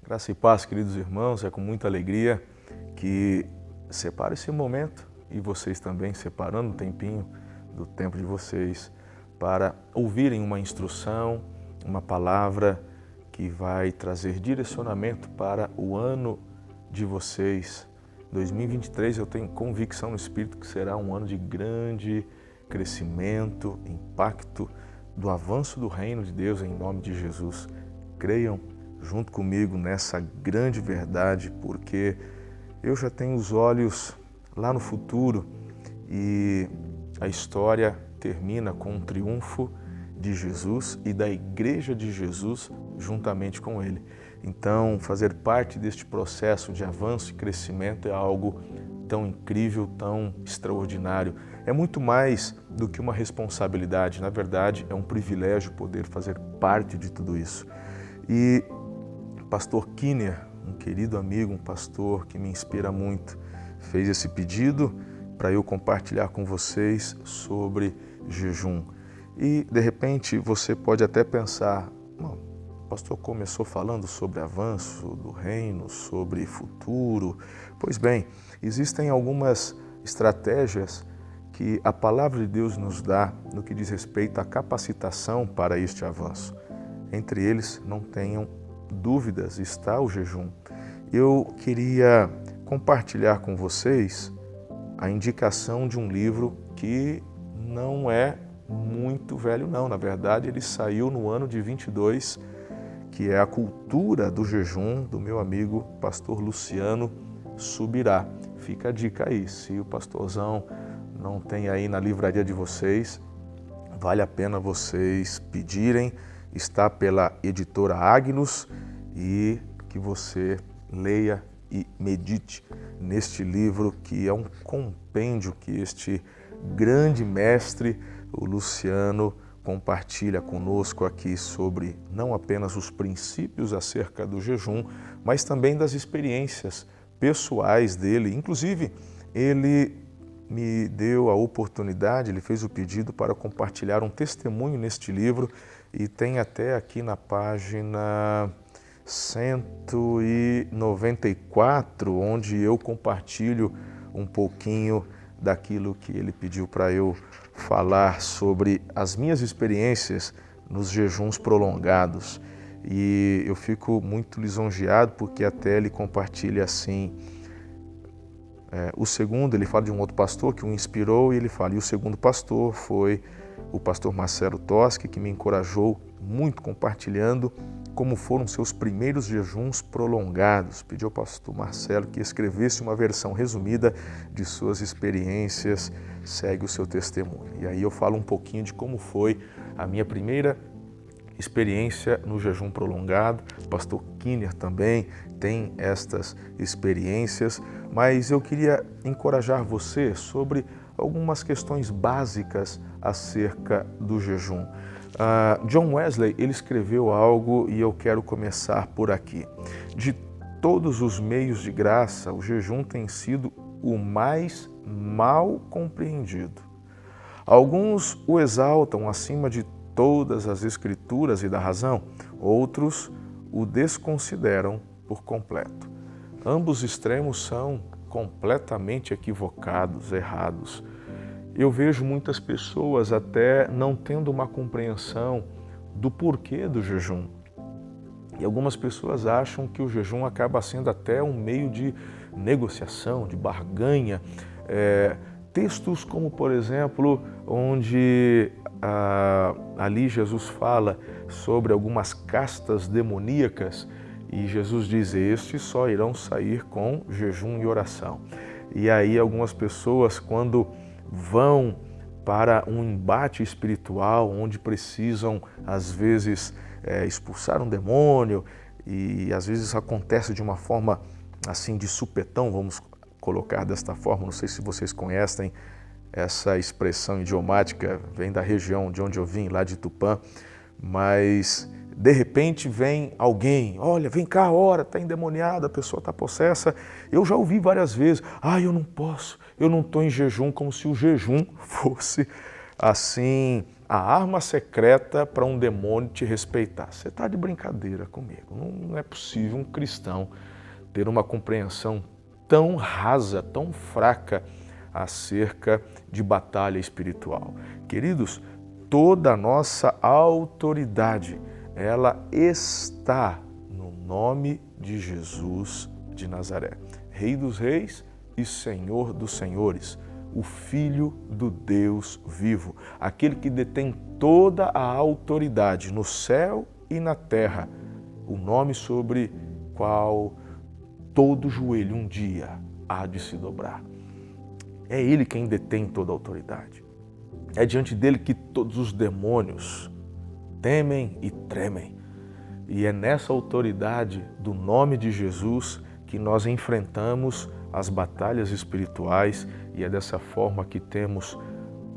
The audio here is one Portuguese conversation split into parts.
Graça e paz, queridos irmãos, é com muita alegria que separo esse momento e vocês também separando um tempinho do tempo de vocês para ouvirem uma instrução, uma palavra que vai trazer direcionamento para o ano de vocês. 2023 eu tenho convicção no Espírito que será um ano de grande crescimento, impacto do avanço do reino de Deus em nome de Jesus. Creiam junto comigo nessa grande verdade, porque eu já tenho os olhos lá no futuro e a história termina com um triunfo de Jesus e da Igreja de Jesus juntamente com Ele. Então, fazer parte deste processo de avanço e crescimento é algo tão incrível, tão extraordinário. É muito mais do que uma responsabilidade, na verdade, é um privilégio poder fazer parte de tudo isso. E Pastor Kinner, um querido amigo, um pastor que me inspira muito, fez esse pedido para eu compartilhar com vocês sobre jejum. E, de repente, você pode até pensar, o pastor começou falando sobre avanço do reino, sobre futuro. Pois bem, existem algumas estratégias que a palavra de Deus nos dá no que diz respeito à capacitação para este avanço. Entre eles, não tenham dúvidas, está o jejum. Eu queria compartilhar com vocês a indicação de um livro que não é muito velho não, na verdade ele saiu no ano de 22, que é A Cultura do Jejum, do meu amigo pastor Luciano Subirá. Fica a dica aí, se o pastorzão não tem aí na livraria de vocês, vale a pena vocês pedirem. Está pela editora Agnus e que você leia e medite neste livro que é um compêndio que este grande mestre, o Luciano, compartilha conosco aqui sobre não apenas os princípios acerca do jejum, mas também das experiências pessoais dele. Inclusive, ele me deu a oportunidade, ele fez o pedido para compartilhar um testemunho neste livro e tem até aqui na página 194, onde eu compartilho um pouquinho daquilo que ele pediu para eu falar sobre as minhas experiências nos jejuns prolongados. E eu fico muito lisonjeado porque até ele compartilha assim. O segundo, ele fala de um outro pastor que o inspirou e ele fala, e o segundo pastor foi o pastor Marcelo Toschi, que me encorajou muito compartilhando como foram seus primeiros jejuns prolongados. Pediu ao pastor Marcelo que escrevesse uma versão resumida de suas experiências, segue o seu testemunho. E aí eu falo um pouquinho de como foi a minha primeira experiência no jejum prolongado. O pastor Kinner também tem estas experiências, mas eu queria encorajar você sobre algumas questões básicas acerca do jejum. John Wesley, ele escreveu algo e eu quero começar por aqui. De todos os meios de graça, o jejum tem sido o mais mal compreendido. Alguns o exaltam acima de todas as escrituras e da razão, outros o desconsideram por completo. Ambos extremos são completamente equivocados, errados. Eu vejo muitas pessoas até não tendo uma compreensão do porquê do jejum. E algumas pessoas acham que o jejum acaba sendo até um meio de negociação, de barganha. Textos como, por exemplo, onde ali Jesus fala sobre algumas castas demoníacas e Jesus diz, estes só irão sair com jejum e oração. E aí algumas pessoas, quando vão para um embate espiritual, onde precisam, às vezes, expulsar um demônio, e às vezes isso acontece de uma forma assim de supetão, vamos colocar desta forma, não sei se vocês conhecem essa expressão idiomática, vem da região de onde eu vim, lá de Tupã, mas de repente vem alguém, olha, vem cá, ora, está endemoniada, a pessoa está possessa. Eu já ouvi várias vezes, eu não posso, eu não estou em jejum, como se o jejum fosse assim a arma secreta para um demônio te respeitar. Você está de brincadeira comigo. Não é possível um cristão ter uma compreensão tão rasa, tão fraca acerca de batalha espiritual. Queridos, toda a nossa autoridade, ela está no nome de Jesus de Nazaré, Rei dos Reis e Senhor dos Senhores, o Filho do Deus vivo, aquele que detém toda a autoridade no céu e na terra, o nome sobre qual todo joelho um dia há de se dobrar. É Ele quem detém toda a autoridade. É diante dele que todos os demônios temem e tremem. E é nessa autoridade do nome de Jesus que nós enfrentamos as batalhas espirituais, e é dessa forma que temos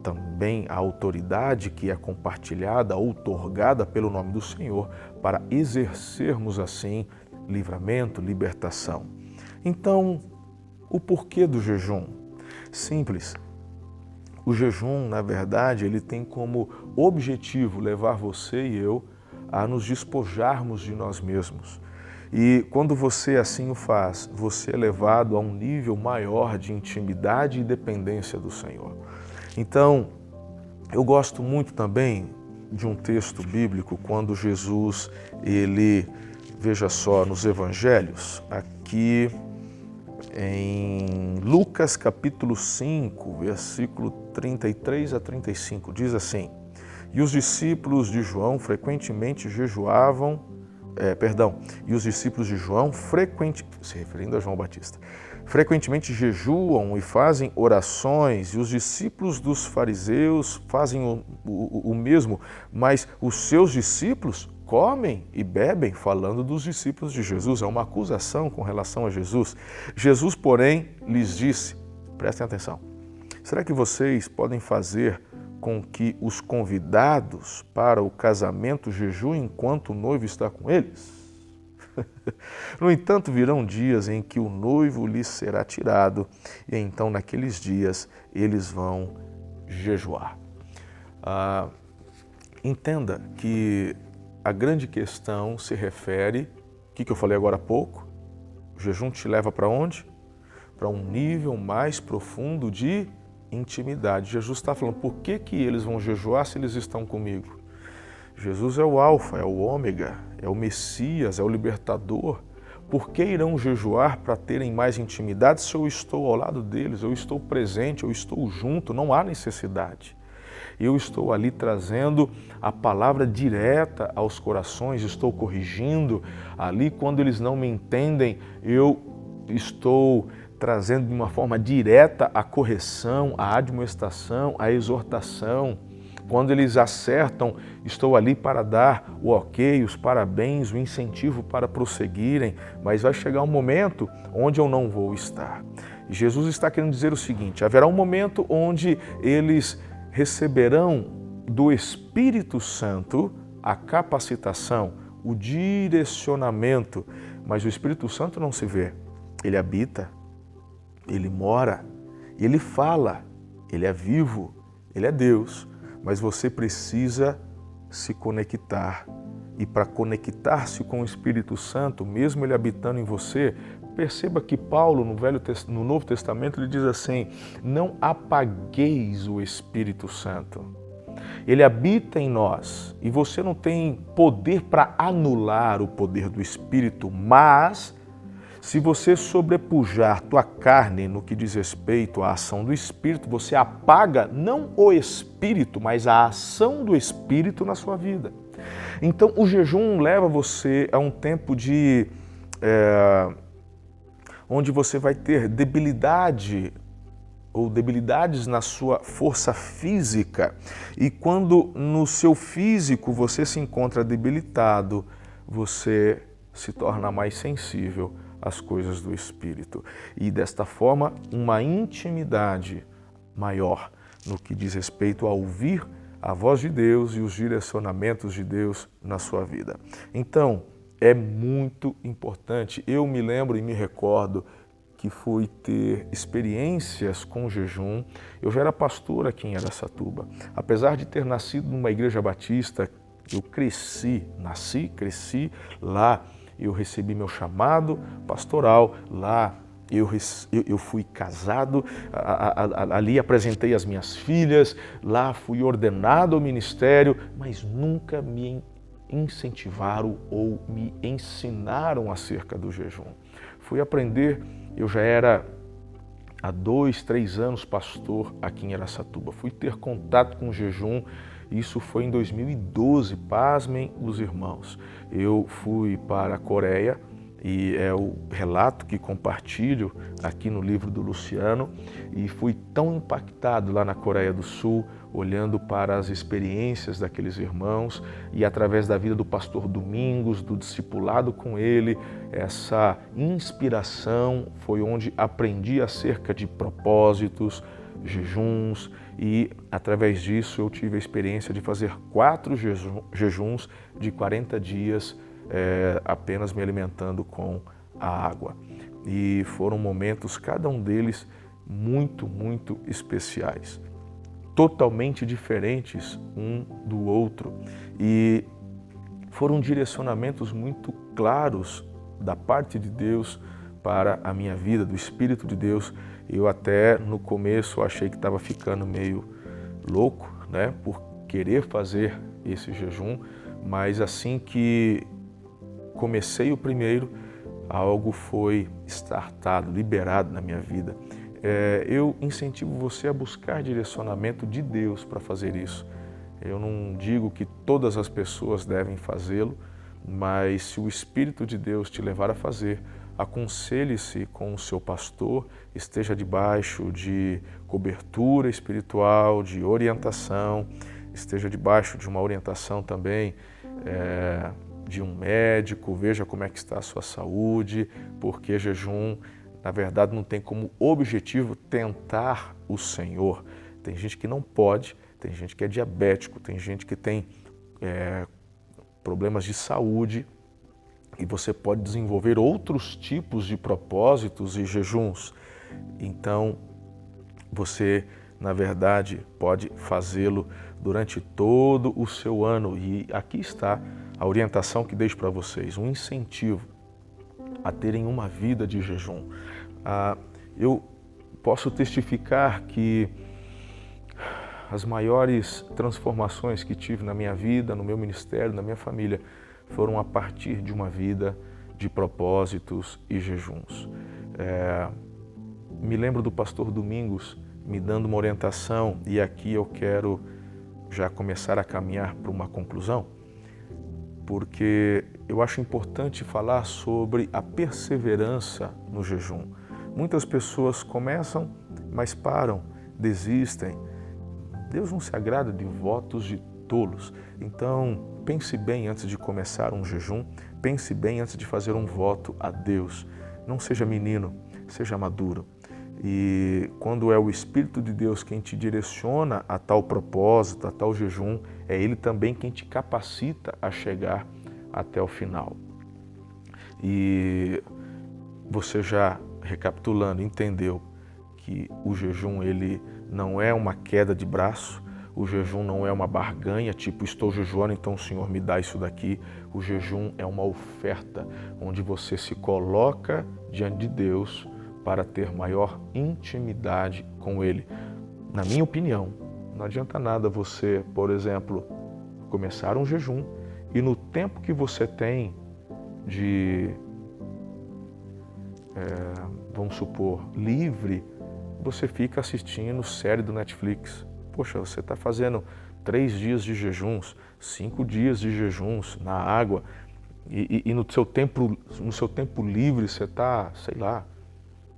também a autoridade que é compartilhada, outorgada pelo nome do Senhor, para exercermos assim livramento, libertação. Então, o porquê do jejum? Simples. O jejum, na verdade, ele tem como objetivo levar você e eu a nos despojarmos de nós mesmos. E quando você assim o faz, você é levado a um nível maior de intimidade e dependência do Senhor. Então, eu gosto muito também de um texto bíblico quando Jesus, veja só, nos evangelhos, aqui em Lucas capítulo 5, versículo 33 a 35, diz assim: E os discípulos de João frequentemente jejuavam, se referindo a João Batista, frequentemente jejuam e fazem orações, e os discípulos dos fariseus fazem o mesmo, mas os seus discípulos comem e bebem, falando dos discípulos de Jesus. É uma acusação com relação a Jesus. Jesus, porém, lhes disse, prestem atenção, será que vocês podem fazer com que os convidados para o casamento jejuem enquanto o noivo está com eles? No entanto, virão dias em que o noivo lhes será tirado, e então naqueles dias eles vão jejuar. Entenda que a grande questão se refere, o que eu falei agora há pouco? O jejum te leva para onde? Para um nível mais profundo de intimidade. Jesus está falando, por que eles vão jejuar se eles estão comigo? Jesus é o alfa, é o ômega, é o Messias, é o libertador. Por que irão jejuar para terem mais intimidade se eu estou ao lado deles, eu estou presente, eu estou junto, não há necessidade. Eu estou ali trazendo a palavra direta aos corações, estou corrigindo. Ali, quando eles não me entendem, eu estou trazendo de uma forma direta a correção, a admoestação, a exortação. Quando eles acertam, estou ali para dar o ok, os parabéns, o incentivo para prosseguirem, mas vai chegar um momento onde eu não vou estar. E Jesus está querendo dizer o seguinte, haverá um momento onde eles receberão do Espírito Santo a capacitação, o direcionamento, mas o Espírito Santo não se vê, ele habita, ele mora, ele fala, ele é vivo, ele é Deus, mas você precisa se conectar. E para conectar-se com o Espírito Santo, mesmo ele habitando em você, perceba que Paulo, no Novo Testamento, ele diz assim, não apagueis o Espírito Santo. Ele habita em nós e você não tem poder para anular o poder do Espírito, mas se você sobrepujar tua carne no que diz respeito à ação do Espírito, você apaga não o Espírito, mas a ação do Espírito na sua vida. Então o jejum leva você a um tempo onde você vai ter debilidade ou debilidades na sua força física. E quando no seu físico você se encontra debilitado, você se torna mais sensível às coisas do Espírito. E desta forma, uma intimidade maior no que diz respeito a ouvir a voz de Deus e os direcionamentos de Deus na sua vida. Então, é muito importante. Eu me lembro e me recordo que fui ter experiências com jejum. Eu já era pastor aqui em Araçatuba. Apesar de ter nascido numa igreja batista, eu cresci lá. Eu recebi meu chamado pastoral lá. Eu fui casado, ali apresentei as minhas filhas, lá fui ordenado ao ministério, mas nunca me incentivaram ou me ensinaram acerca do jejum. Fui aprender, eu já era há 2, 3 anos pastor aqui em Araçatuba. Fui ter contato com o jejum, isso foi em 2012, pasmem os irmãos. Eu fui para a Coreia, e é o relato que compartilho aqui no livro do Luciano, e fui tão impactado lá na Coreia do Sul, olhando para as experiências daqueles irmãos e através da vida do pastor Domingos, do discipulado com ele, essa inspiração foi onde aprendi acerca de propósitos, jejuns, e através disso eu tive a experiência de fazer 4 jejuns de 40 dias, apenas me alimentando com a água. E foram momentos, cada um deles, muito, muito especiais. Totalmente diferentes um do outro. E foram direcionamentos muito claros da parte de Deus para a minha vida, do Espírito de Deus. Eu até no começo achei que estava ficando meio louco, né, por querer fazer esse jejum, mas assim que comecei o primeiro, algo foi startado, liberado na minha vida. Eu incentivo você a buscar direcionamento de Deus para fazer isso. Eu não digo que todas as pessoas devem fazê-lo, mas se o Espírito de Deus te levar a fazer, aconselhe-se com o seu pastor, esteja debaixo de cobertura espiritual, de orientação, esteja debaixo de uma orientação também de um médico, veja como é que está a sua saúde, porque jejum, na verdade, não tem como objetivo tentar o Senhor. Tem gente que não pode, tem gente que é diabético, tem gente que tem problemas de saúde, e você pode desenvolver outros tipos de propósitos e jejuns. Então, você, na verdade, pode fazê-lo durante todo o seu ano. E aqui está a orientação que deixo para vocês, um incentivo a terem uma vida de jejum. Eu posso testificar que as maiores transformações que tive na minha vida, no meu ministério, na minha família, foram a partir de uma vida de propósitos e jejuns. Me lembro do pastor Domingos me dando uma orientação, e aqui eu quero já começar a caminhar para uma conclusão, porque eu acho importante falar sobre a perseverança no jejum. Muitas pessoas começam, mas param, desistem. Deus não se agrada de votos de tolos. Então, pense bem antes de começar um jejum, pense bem antes de fazer um voto a Deus. Não seja menino, seja maduro. E quando é o Espírito de Deus quem te direciona a tal propósito, a tal jejum, é Ele também quem te capacita a chegar até o final. E você já, recapitulando, entendeu que o jejum ele não é uma queda de braço, o jejum não é uma barganha, tipo, estou jejuando, então o Senhor me dá isso daqui. O jejum é uma oferta, onde você se coloca diante de Deus para ter maior intimidade com Ele. Na minha opinião, não adianta nada você, por exemplo, começar um jejum e no tempo que você tem de, vamos supor, livre, você fica assistindo série do Netflix. Poxa, você está fazendo 3 dias de jejuns, 5 dias de jejuns na água, e no seu tempo livre você está, sei lá,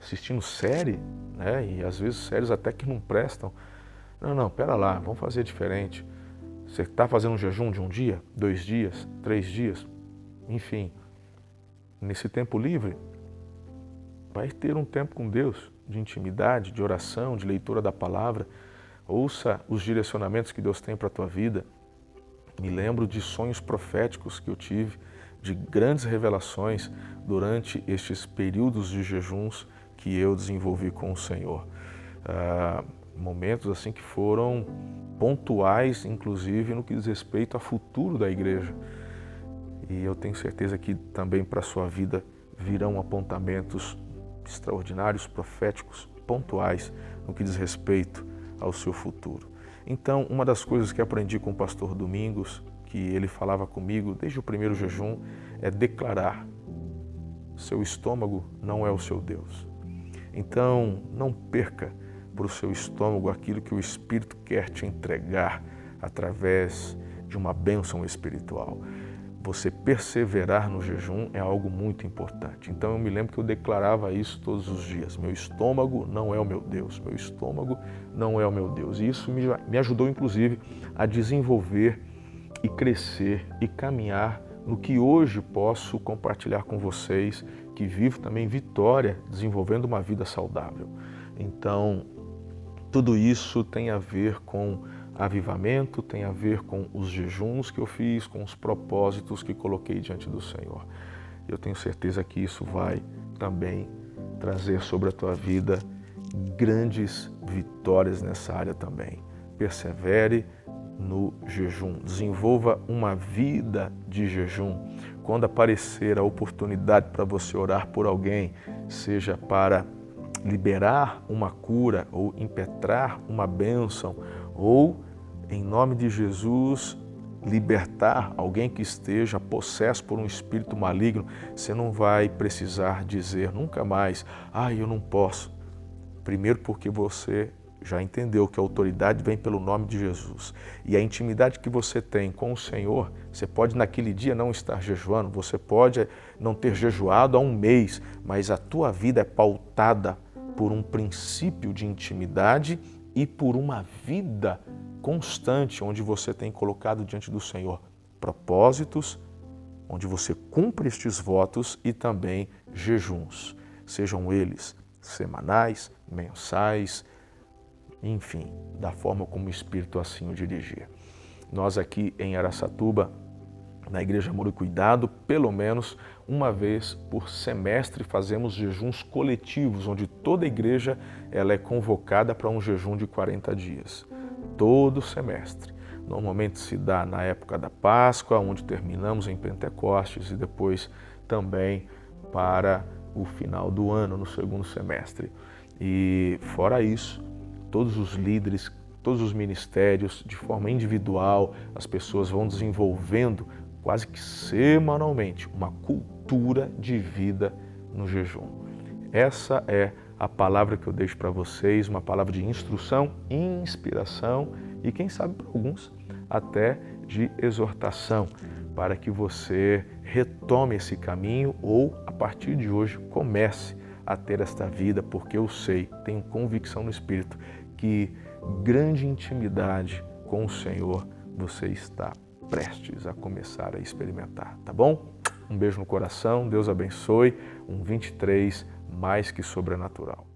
assistindo série, né? E às vezes séries até que não prestam. Não, pera lá, vamos fazer diferente. Você está fazendo um jejum de 1 dia, 2 dias, 3 dias, enfim. Nesse tempo livre, vai ter um tempo com Deus, de intimidade, de oração, de leitura da palavra. Ouça os direcionamentos que Deus tem para a tua vida. Me lembro de sonhos proféticos que eu tive, de grandes revelações durante estes períodos de jejuns que eu desenvolvi com o Senhor. Momentos assim que foram pontuais, inclusive no que diz respeito ao futuro da igreja. E eu tenho certeza que também para a sua vida virão apontamentos extraordinários, proféticos, pontuais no que diz respeito ao seu futuro. Então, uma das coisas que aprendi com o pastor Domingos, que ele falava comigo desde o primeiro jejum, é declarar: seu estômago não é o seu Deus. Então, não perca para o seu estômago aquilo que o Espírito quer te entregar através de uma bênção espiritual. Você perseverar no jejum é algo muito importante. Então eu me lembro que eu declarava isso todos os dias: meu estômago não é o meu Deus, meu estômago não é o meu Deus. E isso me ajudou inclusive a desenvolver e crescer e caminhar no que hoje posso compartilhar com vocês, que vivo também vitória, desenvolvendo uma vida saudável. Então, tudo isso tem a ver com avivamento, tem a ver com os jejuns que eu fiz, com os propósitos que coloquei diante do Senhor. Eu tenho certeza que isso vai também trazer sobre a tua vida grandes vitórias nessa área também. Persevere no jejum, desenvolva uma vida de jejum. Quando aparecer a oportunidade para você orar por alguém, seja para liberar uma cura ou impetrar uma bênção, ou, em nome de Jesus, libertar alguém que esteja possesso por um espírito maligno, você não vai precisar dizer nunca mais: eu não posso. Primeiro porque você já entendeu que a autoridade vem pelo nome de Jesus. E a intimidade que você tem com o Senhor, você pode naquele dia não estar jejuando, você pode não ter jejuado há um mês, mas a tua vida é pautada por um princípio de intimidade e por uma vida constante, onde você tem colocado diante do Senhor propósitos, onde você cumpre estes votos e também jejuns, sejam eles semanais, mensais, enfim, da forma como o Espírito assim o dirigir. Nós aqui em Araçatuba, na Igreja Amor e Cuidado, pelo menos uma vez por semestre fazemos jejuns coletivos, onde toda a igreja ela é convocada para um jejum de 40 dias, todo semestre. Normalmente se dá na época da Páscoa, onde terminamos em Pentecostes, e depois também para o final do ano, no segundo semestre. E fora isso, todos os líderes, todos os ministérios, de forma individual, as pessoas vão desenvolvendo quase que semanalmente uma cultura de vida no jejum. Essa é a palavra que eu deixo para vocês, uma palavra de instrução, inspiração e, quem sabe para alguns, até de exortação, para que você retome esse caminho ou, a partir de hoje, comece a ter esta vida, porque eu sei, tenho convicção no Espírito, que grande intimidade com o Senhor você está prestes a começar a experimentar, tá bom? Um beijo no coração, Deus abençoe, um 23 mais que sobrenatural.